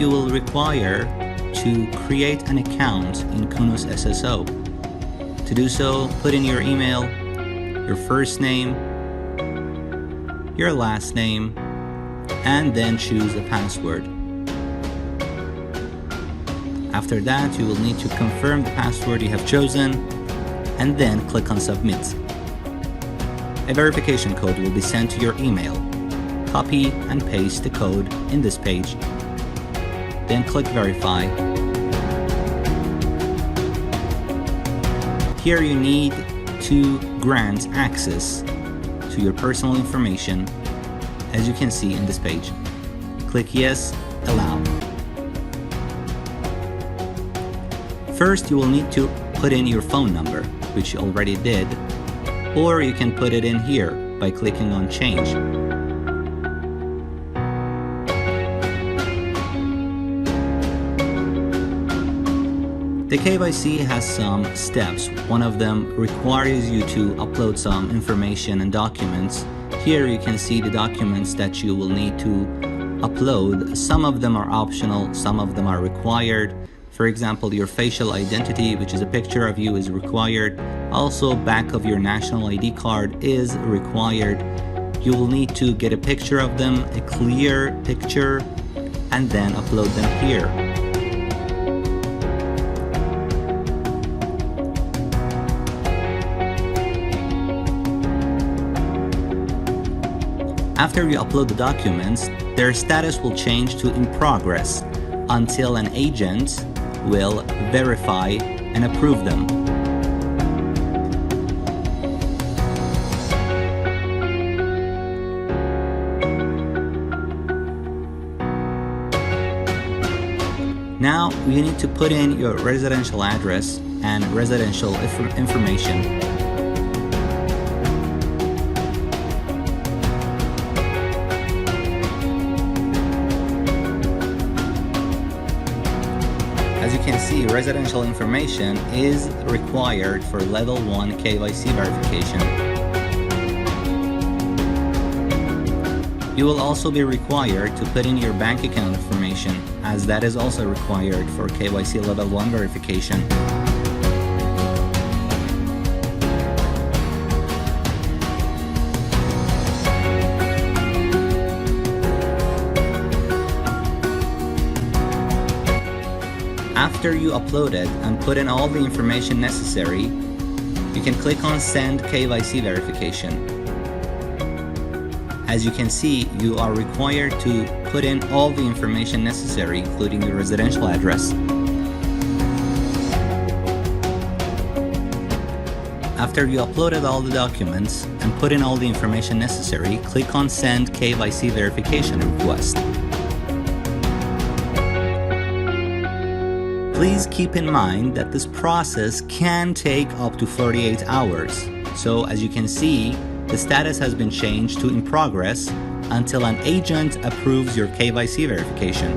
you will require to create an account in Counos SSO. To do so, put in your email, your first name, your last name, and then choose a password. After that, you will need to confirm the password you have chosen and then click on Submit. A verification code will be sent to your email. Copy and paste the code in this page. Then click Verify. Here you need to grant access to your personal information, as you can see in this page. Click Yes, Allow. First, you will need to put in your phone number, which you already did, or you can put it in here by clicking on Change. The KYC has some steps. One of them requires you to upload some information and documents. Here you can see the documents that you will need to upload. Some of them are optional, some of them are required. For example, your facial identity, which is a picture of you, is required. Also, back of your national ID card is required. You will need to get a picture of them, a clear picture, and then upload them here. After you upload the documents, their status will change to in progress until an agent will verify and approve them. Now you need to put in your residential address and residential information. As you can see, residential information is required for level 1 KYC verification. You will also be required to put in your bank account information, as that is also required for KYC level 1 verification. After you upload it and put in all the information necessary, you can click on Send KYC Verification. As you can see, you are required to put in all the information necessary, including your residential address. After you uploaded all the documents and put in all the information necessary, click on Send KYC Verification Request. Please keep in mind that this process can take up to 48 hours. So as you can see, the status has been changed to in progress until an agent approves your KYC verification.